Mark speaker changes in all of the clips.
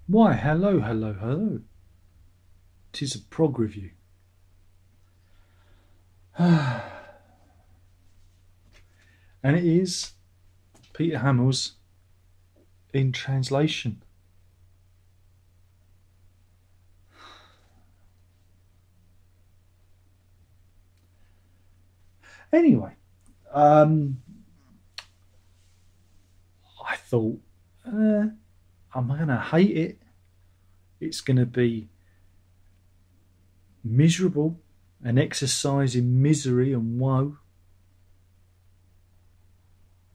Speaker 1: Why, hello, hello, hello. 'Tis a prog review. And it is Peter Hamill's In Translation. Anyway, I thought, I'm going to hate it. It's going to be miserable, an exercise in misery and woe.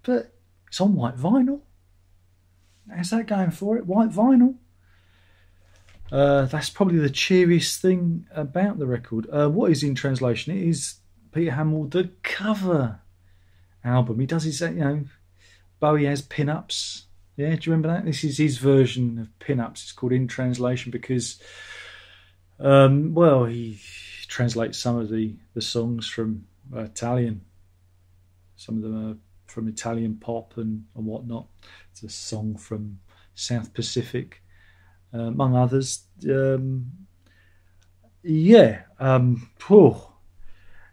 Speaker 1: But it's on white vinyl. How's that going for it? White vinyl. That's probably the cheeriest thing about the record. What is In Translation? It is Peter Hammill, the cover album. He does his, Bowie has pin-ups. Yeah, do you remember that? This is his version of pin-ups. It's called In Translation because, he translates some of the songs from Italian. Some of them are from Italian pop and whatnot. It's a song from South Pacific, among others.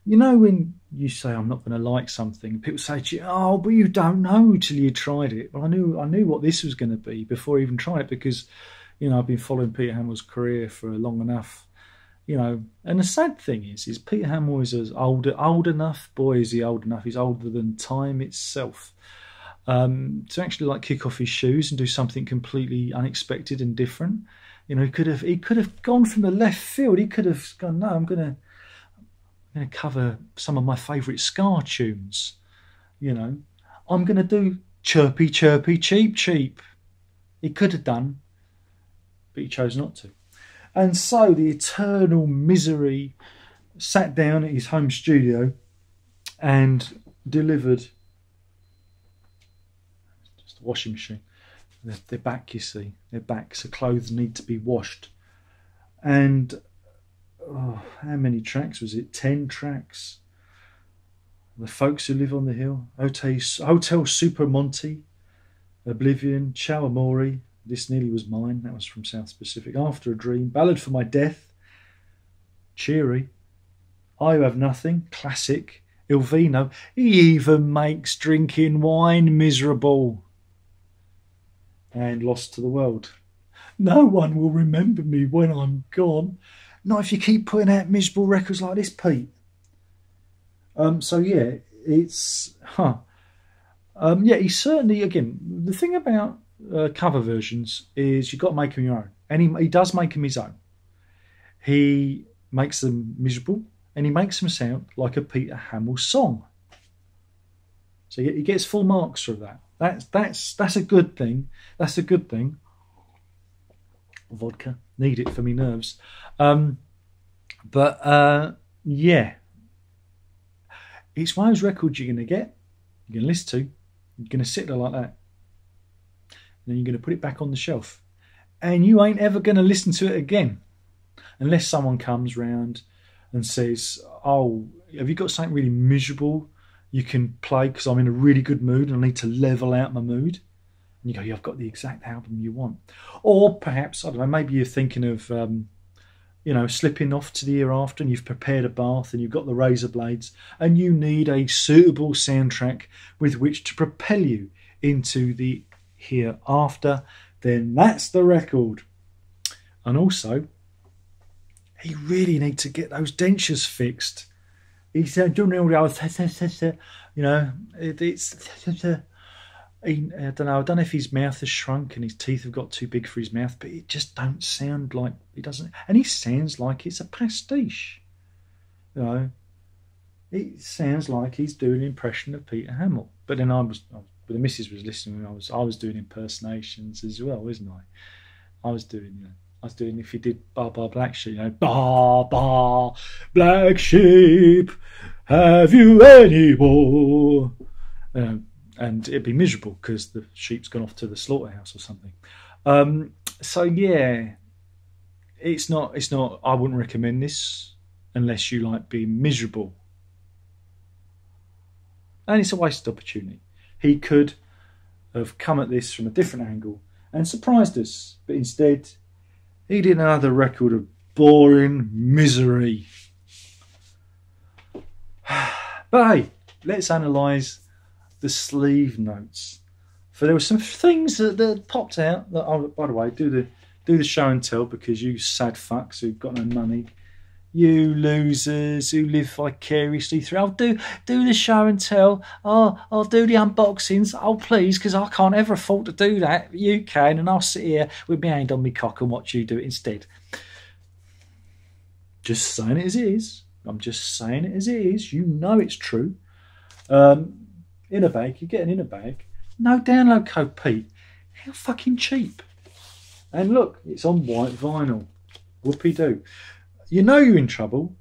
Speaker 1: When you say I'm not going to like something, people say to you, "Oh, but you don't know till you tried it." Well, I knew what this was going to be before I even tried it because, I've been following Peter Hamill's career for long enough. And the sad thing is Peter Hammill is old enough. Boy, is he old enough. He's older than time itself. To actually kick off his shoes and do something completely unexpected and different. He could have gone from the left field. He could have gone, no, I'm going to cover some of my favourite ska tunes. I'm going to do Chirpy, Chirpy, Cheep, Cheep. He could have done, but he chose not to. And so the eternal misery sat down at his home studio and delivered just a washing machine. They're back, you see. They're back, so clothes need to be washed. And how many tracks was it? 10 tracks. The Folks Who Live on the Hill, Hotel Super Monty, Oblivion, Ciao Amore, This Nearly Was Mine, that was from South Pacific, After a Dream, Ballad for My Death, Cheery, I Have Nothing, classic, Il Vino, he even makes drinking wine miserable, and Lost to the World. No one will remember me when I'm gone. Not if you keep putting out miserable records like this, Pete. He's certainly, again, the thing about cover versions is you've got to make them your own. And he does make them his own. He makes them miserable and he makes them sound like a Peter Hammill song. So he gets full marks for that. That's a good thing. That's a good thing. Vodka, need it for me nerves. It's one of those records you're going to get, you're going to listen to, you're going to sit there like that, and then you're going to put it back on the shelf, and you ain't ever going to listen to it again unless someone comes round and says, "Oh, have you got something really miserable you can play because I'm in a really good mood and I need to level out my mood?" And you go, "Yeah, I've got the exact album you want." Or perhaps, I don't know, maybe you're thinking of slipping off to the year after and you've prepared a bath and you've got the razor blades and you need a suitable soundtrack with which to propel you into the hereafter, then that's the record. And also, he really needs to get those dentures fixed. He's doing all the I don't know if his mouth has shrunk and his teeth have got too big for his mouth, but it just don't sound like he doesn't. And he sounds like it's a pastiche. It sounds like he's doing an impression of Peter Hammill. But then the missus was listening, and I was doing impersonations as well, wasn't I? I was doing, if you did Bar Bar Black Sheep, Bar Bar Black Sheep, have you any more? And it'd be miserable because the sheep's gone off to the slaughterhouse or something. It's not. I wouldn't recommend this unless you like being miserable. And it's a wasted opportunity. He could have come at this from a different angle and surprised us. But instead, he did another record of boring misery. But hey, let's analyse the sleeve notes. For there were some things that popped out that, oh, by the way, do the show and tell, because you sad fucks who've got no money, you losers who live vicariously through, I'll do the show and tell, I'll do the unboxings, oh please, because I can't ever afford to do that, you can, and I'll sit here with my hand on my cock and watch you do it instead. Just saying it as it is. I'm just saying it as it is. You know it's true. Inner bag, you get an inner bag. No download code Pete. How fucking cheap. And look, it's on white vinyl. Whoopie-doo. You know you're in trouble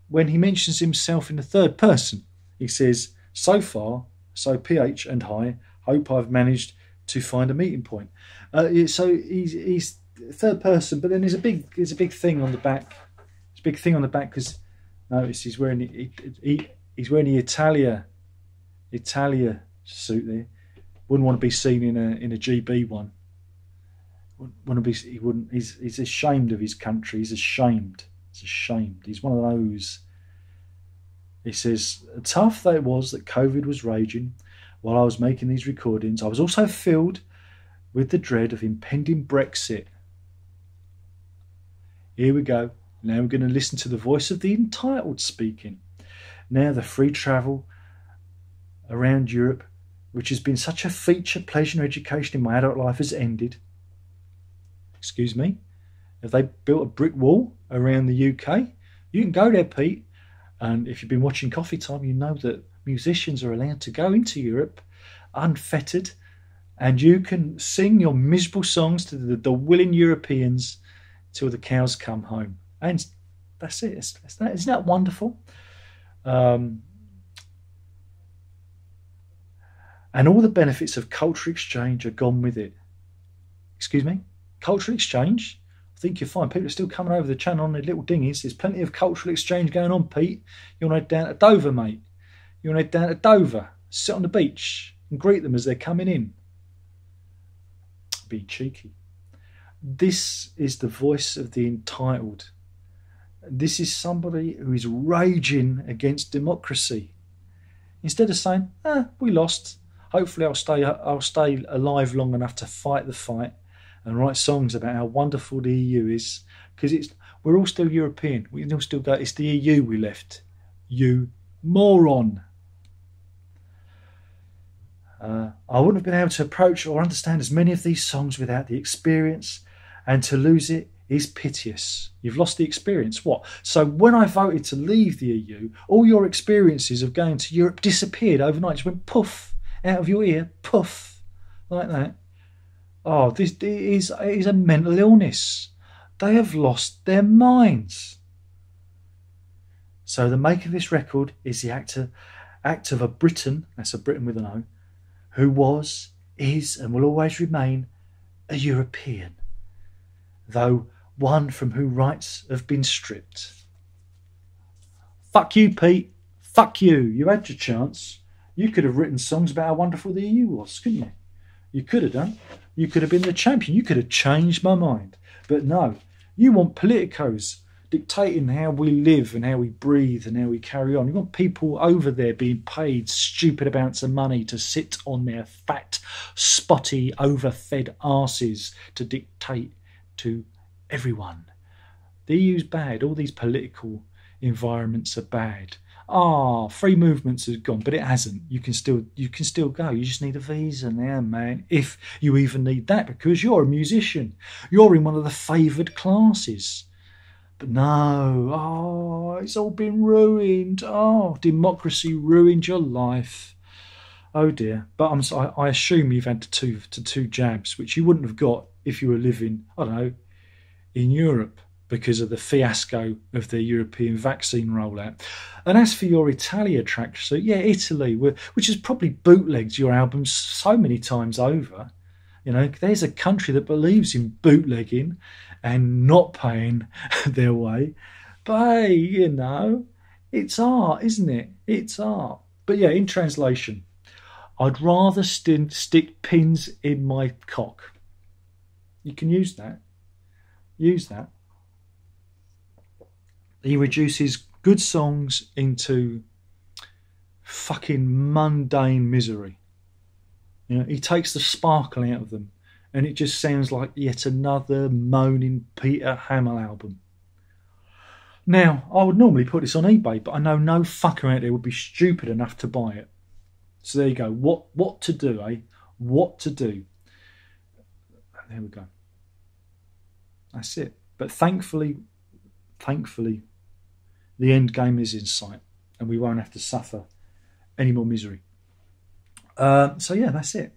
Speaker 1: when he mentions himself in the third person. He says, so far, so PH and I hope I've managed to find a meeting point. So he's third person, but then there's a big thing on the back. There's a big thing on the back because notice he's wearing he's wearing the Italia suit there. Wouldn't want to be seen in a GB one. He's ashamed of his country. He's ashamed. He's ashamed. He's one of those. He says, tough that it was that COVID was raging while I was making these recordings. I was also filled with the dread of impending Brexit. Here we go. Now we're going to listen to the voice of the entitled speaking. Now the free travel around Europe, which has been such a feature, pleasure and education in my adult life, has ended. Excuse me? Have they built a brick wall around the UK? You can go there, Pete. And if you've been watching Coffee Time, you know that musicians are allowed to go into Europe unfettered, and you can sing your miserable songs to the willing Europeans till the cows come home. And that's it. Isn't that wonderful? And all the benefits of cultural exchange are gone with it. Excuse me? Cultural exchange? I think you'll find people are still coming over the channel on their little dinghies. There's plenty of cultural exchange going on, Pete. You want to head down to Dover, mate? You want to head down to Dover, sit on the beach and greet them as they're coming in? Be cheeky. This is the voice of the entitled. This is somebody who is raging against democracy. Instead of saying, we lost. Hopefully I'll stay alive long enough to fight the fight and write songs about how wonderful the EU is, because we're all still European. We can all still go, it's the EU we left. You moron. I wouldn't have been able to approach or understand as many of these songs without the experience, and to lose it is piteous. You've lost the experience. What? So when I voted to leave the EU, all your experiences of going to Europe disappeared overnight. Just went poof out of your ear, poof, like that. Oh, this is a mental illness. They have lost their minds. So the making of this record is the act of a Briton, that's a Briton with an O, who was, is and will always remain a European, though one from whose rights have been stripped. Fuck you, Pete. Fuck you. You had your chance. You could have written songs about how wonderful the EU was, couldn't you? You could have done. You could have been the champion. You could have changed my mind. But no, you want politicos dictating how we live and how we breathe and how we carry on. You want people over there being paid stupid amounts of money to sit on their fat, spotty, overfed arses to dictate to everyone. The EU's bad. All these political environments are bad. Free movements has gone, but it hasn't. You can still go. You just need a visa now, man. If you even need that, because you're a musician. You're in one of the favoured classes. But no, it's all been ruined. Democracy ruined your life. Oh dear. But I assume you've had two jabs, which you wouldn't have got if you were living, I don't know, in Europe, because of the fiasco of the European vaccine rollout. And as for your Italia track, so yeah, Italy, which has probably bootlegged your albums so many times over. You know, there's a country that believes in bootlegging and not paying their way. But hey, you know, it's art, isn't it? It's art. But yeah, in translation, I'd rather stick pins in my cock You can use that. Use that. He reduces good songs into fucking mundane misery. You know, he takes the sparkle out of them, and it just sounds like yet another moaning Peter Hammill album. Now, I would normally put this on eBay, but I know no fucker out there would be stupid enough to buy it. So there you go. What to do, eh? What to do. There we go. That's it. But thankfully, the end game is in sight, and we won't have to suffer any more misery. So yeah, that's it.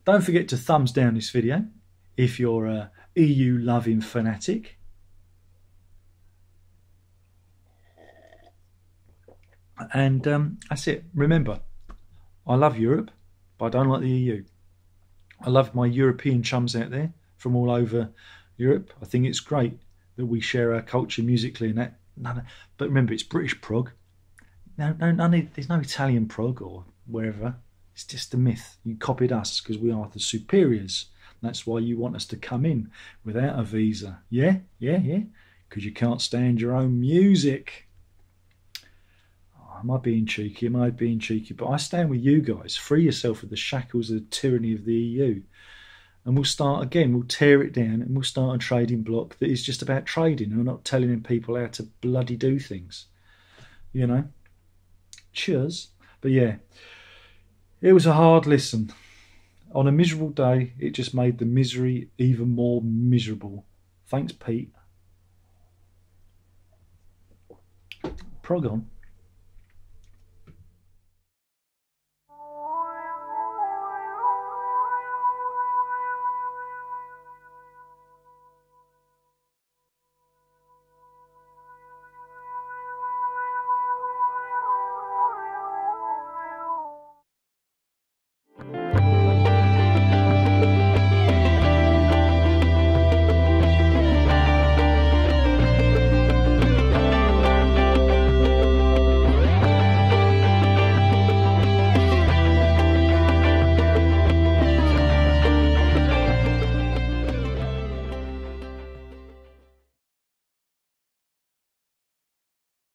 Speaker 1: Don't forget to thumbs down this video if you're a EU loving fanatic. And that's it. Remember, I love Europe, but I don't like the EU. I love my European chums out there from all over Europe. I think it's great that we share our culture musically and that. But remember, it's British prog. There's no Italian prog or wherever. It's just a myth. You copied us because we are the superiors. That's why you want us to come in without a visa. Yeah? Because you can't stand your own music. Am I being cheeky? But I stand with you guys. Free yourself of the shackles of the tyranny of the EU. And we'll start again. We'll tear it down and we'll start a trading bloc that is just about trading and we're not telling people how to bloody do things. You know? Cheers. But yeah, it was a hard listen. On a miserable day, it just made the misery even more miserable. Thanks, Pete. Prog on.